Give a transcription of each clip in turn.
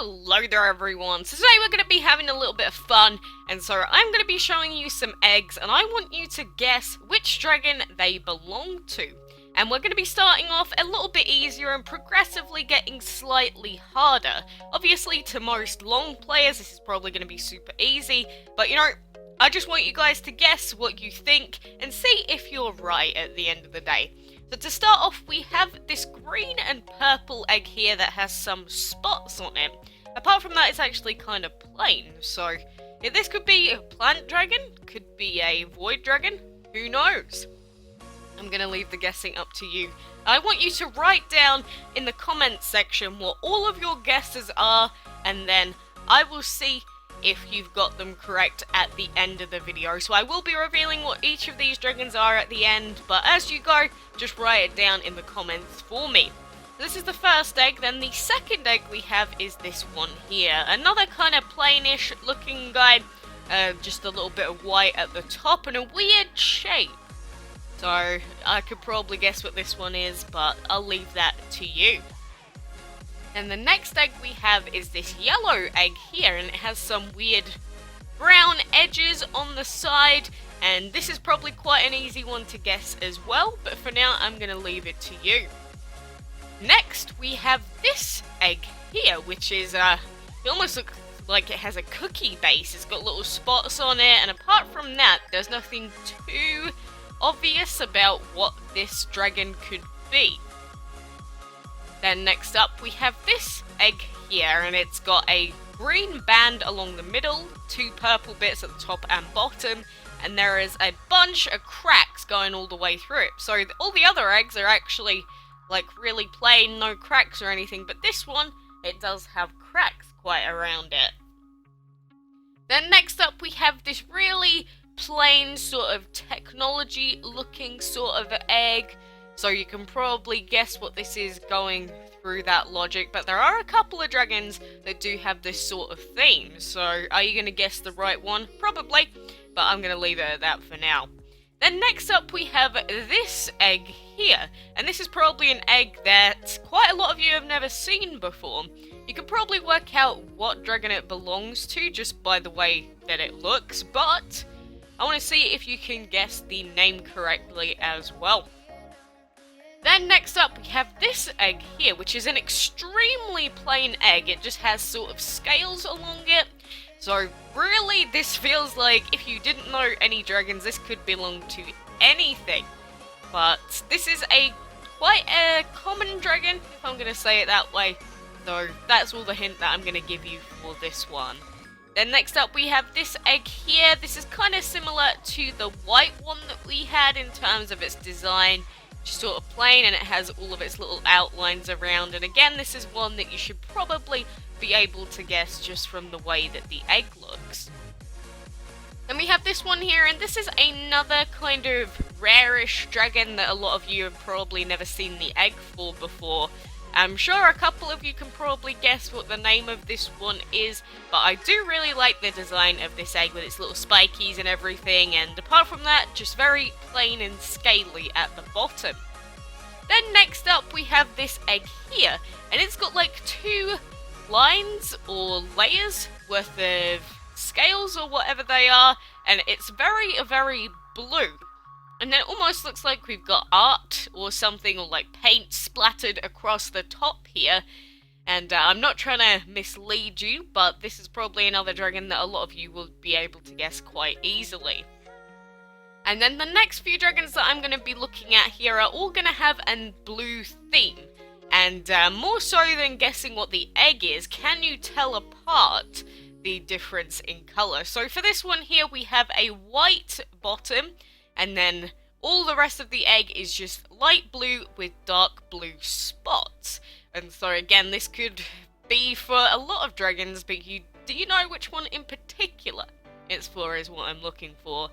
Hello there everyone, so today we're going to be having a little bit of fun, and so I'm going to be showing you some eggs, and I want you to guess which dragon they belong to. And we're going to be starting off a little bit easier and progressively getting slightly harder. Obviously to most long players this is probably going to be super easy, but you know, I just want you guys to guess what you think and see if you're right at the end of the day. So to start off, we have this green and purple egg here that has some spots on it. Apart from that, it's actually kind of plain. So yeah, this could be a plant dragon, could be a void dragon, who knows? I'm going to leave the guessing up to you. I want you to write down in the comments section what all of your guesses are, and then I will see if you've got them correct at the end of the video. So I will be revealing what each of these dragons are at the end, but as you go, just write it down in the comments for me. This is the first egg. Then the second egg we have is this one here. Another kind of plainish looking guy, just a little bit of white at the top and a weird shape. So I could probably guess what this one is, but I'll leave that to you. And the next egg we have is this yellow egg here, and it has some weird brown edges on the side, and this is probably quite an easy one to guess as well, but for now I'm going to leave it to you. Next we have this egg here, which is, it almost looks like it has a cookie base. It's got little spots on it, and apart from that, there's nothing too obvious about what this dragon could be. Then next up we have this egg here, and it's got a green band along the middle, two purple bits at the top and bottom, and there is a bunch of cracks going all the way through it. So all the other eggs are actually like really plain, no cracks or anything, but this one, it does have cracks quite around it. Then next up we have this really plain sort of technology looking sort of egg. So you can probably guess what this is going through that logic, but there are a couple of dragons that do have this sort of theme. So are you going to guess the right one? Probably, but I'm going to leave it at that for now. Then next up we have this egg here, and this is probably an egg that quite a lot of you have never seen before. You can probably work out what dragon it belongs to just by the way that it looks, but I want to see if you can guess the name correctly as well. Then next up we have this egg here, which is an extremely plain egg. It just has sort of scales along it. So really this feels like if you didn't know any dragons, this could belong to anything. But this is quite a common dragon, if I'm going to say it that way. So that's all the hint that I'm going to give you for this one. Then next up we have this egg here. This is kind of similar to the white one that we had in terms of its design. Just sort of plain, and it has all of its little outlines around, and again this is one that you should probably be able to guess just from the way that the egg looks. Then we have this one here, and this is another kind of rarish dragon that a lot of you have probably never seen the egg for before. I'm sure a couple of you can probably guess what the name of this one is, but I do really like the design of this egg with its little spikies and everything, and apart from that, just very plain and scaly at the bottom. Then next up we have this egg here, and it's got like two lines or layers worth of scales or whatever they are, and it's very, very blue. And then it almost looks like we've got art or something, or like paint splattered across the top here. And I'm not trying to mislead you, but this is probably another dragon that a lot of you will be able to guess quite easily. And then the next few dragons that I'm going to be looking at here are all going to have a blue theme. And more so than guessing what the egg is, can you tell apart the difference in colour? So for this one here we have a white bottom, and then all the rest of the egg is just light blue with dark blue spots. And so again, this could be for a lot of dragons, but do you know which one in particular it's for is what I'm looking for.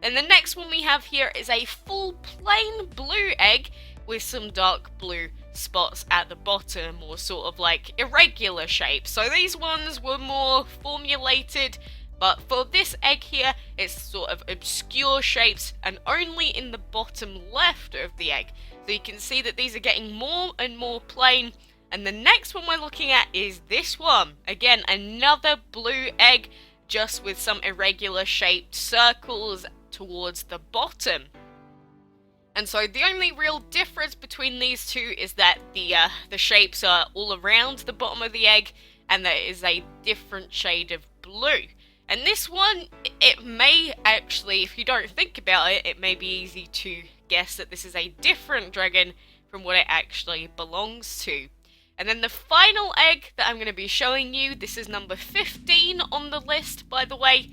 And the next one we have here is a full plain blue egg with some dark blue spots at the bottom, or sort of like irregular shapes. So these ones were more formulated, but for this egg here, it's sort of obscure shapes and only in the bottom left of the egg. So you can see that these are getting more and more plain And the next one we're looking at is this one. Again, another blue egg, just with some irregular shaped circles towards the bottom. And so the only real difference between these two is that the shapes are all around the bottom of the egg, and there is a different shade of blue. And this one, it may actually, if you don't think about it, it may be easy to guess that this is a different dragon from what it actually belongs to. And then the final egg that I'm going to be showing you, this is number 15 on the list, by the way,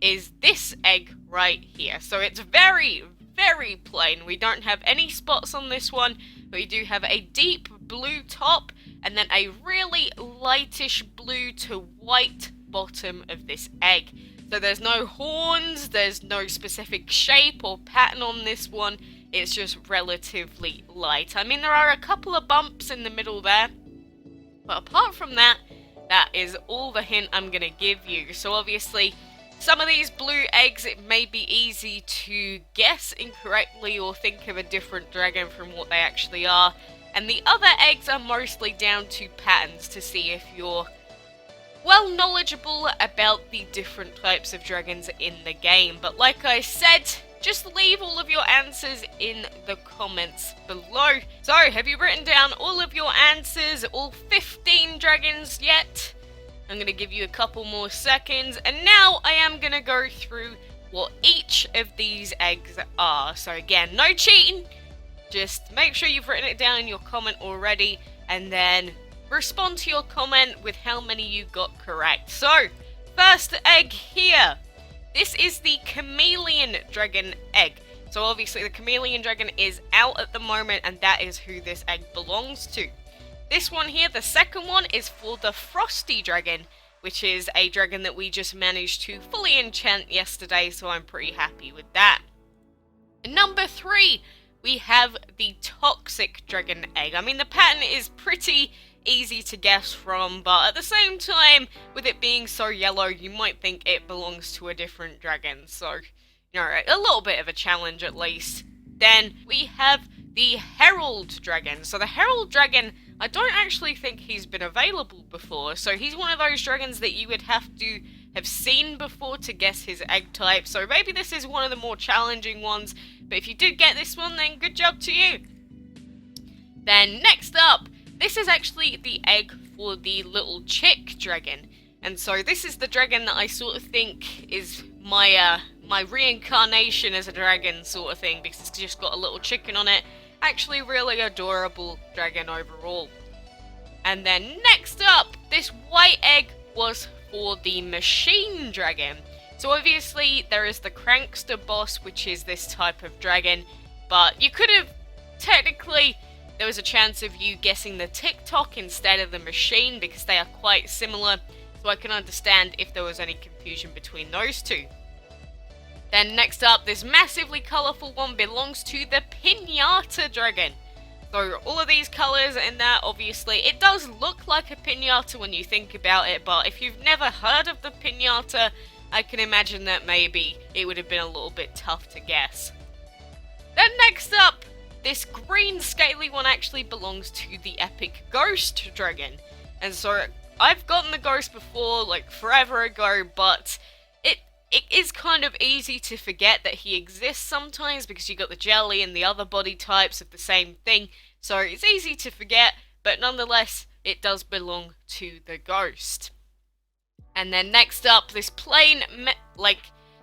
is this egg right here. So it's very, very plain. We don't have any spots on this one, but we do have a deep blue top and then a really lightish blue to white bottom of this egg. So there's no horns, there's no specific shape or pattern on this one. It's just relatively light. I mean, there are a couple of bumps in the middle there, but apart from that, that is all the hint I'm going to give you. So obviously, some of these blue eggs, it may be easy to guess incorrectly or think of a different dragon from what they actually are. And the other eggs are mostly down to patterns to see if you're well knowledgeable about the different types of dragons in the game. But like I said, just leave all of your answers in the comments below. So, have you written down all of your answers, all 15 dragons yet? I'm going to give you a couple more seconds, and now I am going to go through what each of these eggs are. So again, no cheating, just make sure you've written it down in your comment already, and then respond to your comment with how many you got correct. So, first egg here. This is the chameleon dragon egg. So obviously the chameleon dragon is out at the moment, and that is who this egg belongs to. This one here, the second one, is for the frosty dragon, which is a dragon that we just managed to fully enchant yesterday, so I'm pretty happy with that. Number 3, we have the toxic dragon egg. I mean, the pattern is pretty easy to guess from, but at the same time, with it being so yellow, you might think it belongs to a different dragon. So, you know, a little bit of a challenge at least. Then we have the herald dragon. So the herald dragon, I don't actually think he's been available before. So he's one of those dragons that you would have to have seen before to guess his egg type. So maybe this is one of the more challenging ones. But if you did get this one, then good job to you. Then next up, this is actually the egg for the little chick dragon. And so this is the dragon that I sort of think is my my reincarnation as a dragon sort of thing, because it's just got a little chicken on it. Actually really adorable dragon overall. And then next up, this white egg was for the machine dragon. So obviously there is the Crankster boss, which is this type of dragon, but you could have technically, there was a chance of you guessing the TikTok instead of the machine because they are quite similar, so I can understand if there was any confusion between those two. Then next up, this massively colourful one belongs to the Pinata dragon. So all of these colours in there, obviously, it does look like a pinata when you think about it, but if you've never heard of the pinata, I can imagine that maybe it would have been a little bit tough to guess. Then next up, this green scaly one actually belongs to the epic ghost dragon. And so I've gotten the ghost before, like forever ago, but it is kind of easy to forget that he exists sometimes because you got the jelly and the other body types of the same thing. So it's easy to forget, but nonetheless, it does belong to the ghost. And then next up, this plain,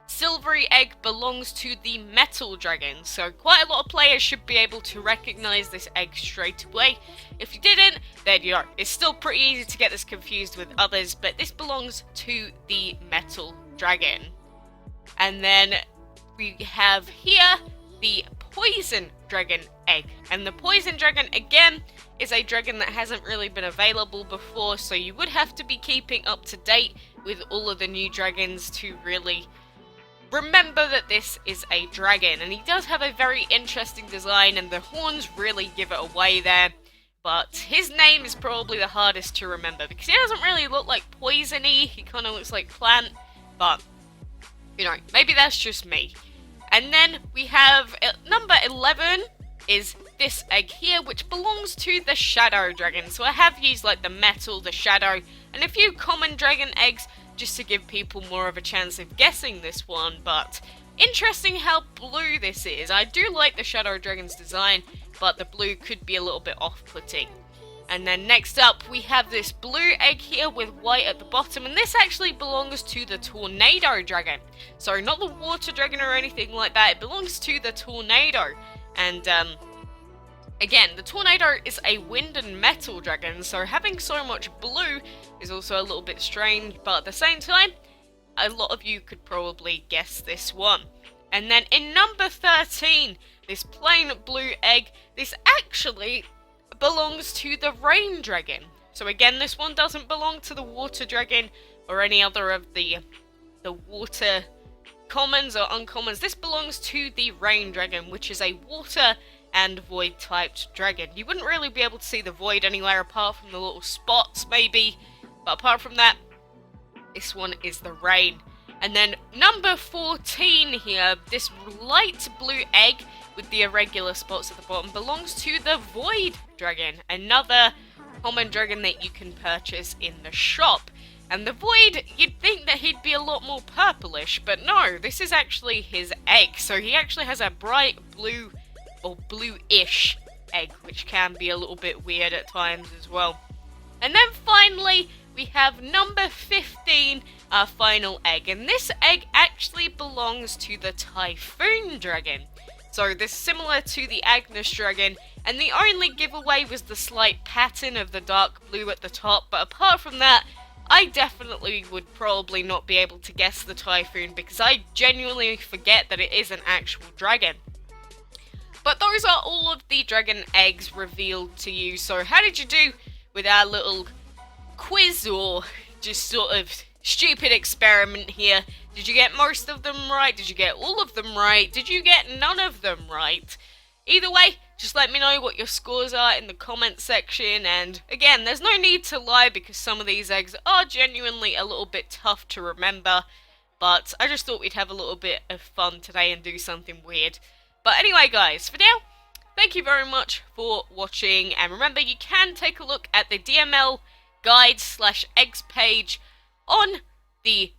silvery egg belongs to the metal dragon. So quite a lot of players should be able to recognize this egg straight away. If you didn't, then you know, it's still pretty easy to get this confused with others, but this belongs to the metal dragon. And then we have here the poison dragon egg. And the poison dragon, again, is a dragon that hasn't really been available before, so you would have to be keeping up to date with all of the new dragons to really remember that this is a dragon. And he does have a very interesting design, and the horns really give it away there. But his name is probably the hardest to remember because he doesn't really look like poisony, he kind of looks like plant, but you know, maybe that's just me. And then we have number 11 is this egg here, which belongs to the shadow dragon. So I have used like the metal, the shadow, and a few common dragon eggs just to give people more of a chance of guessing this one. But interesting how blue this is. I do like the shadow dragon's design, but the blue could be a little bit off-putting. And then next up, we have this blue egg here with white at the bottom, and this actually belongs to the tornado dragon. Sorry, not the water dragon or anything like that, it belongs to the tornado. And again, the tornado is a wind and metal dragon, so having so much blue is also a little bit strange, but at the same time, a lot of you could probably guess this one. And then in number 13, this plain blue egg, this actually belongs to the rain dragon. So again, this one doesn't belong to the water dragon or any other of the water commons or uncommons. This belongs to the rain dragon, which is a water and void typed dragon. You wouldn't really be able to see the void anywhere apart from the little spots maybe, but apart from that, this one is the rain. And then number 14 here, this light blue egg with the irregular spots at the bottom belongs to the void dragon, another common dragon that you can purchase in the shop. And the void, you'd think that he'd be a lot more purplish, but no, this is actually his egg. So he actually has a bright blue or bluish egg, which can be a little bit weird at times as well. And then finally, we have number 15, our final egg, and this egg actually belongs to the Typhoon dragon. So this is similar to the Agnes dragon, and the only giveaway was the slight pattern of the dark blue at the top, but apart from that, I definitely would probably not be able to guess the Typhoon because I genuinely forget that it is an actual dragon. But those are all of the dragon eggs revealed to you, so how did you do with our little quiz or just sort of stupid experiment here? Did you get most of them right? Did you get all of them right? Did you get none of them right? Either way, just let me know what your scores are in the comments section, and again, there's no need to lie because some of these eggs are genuinely a little bit tough to remember, but I just thought we'd have a little bit of fun today and do something weird. But anyway guys, for now, thank you very much for watching, and remember you can take a look at the DML guide/eggs page on the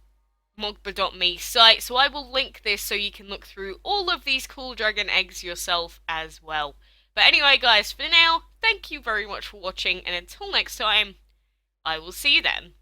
mogba.me site, so I will link this so you can look through all of these cool dragon eggs yourself as well. But anyway guys, for now, thank you very much for watching, and until next time, I will see you then.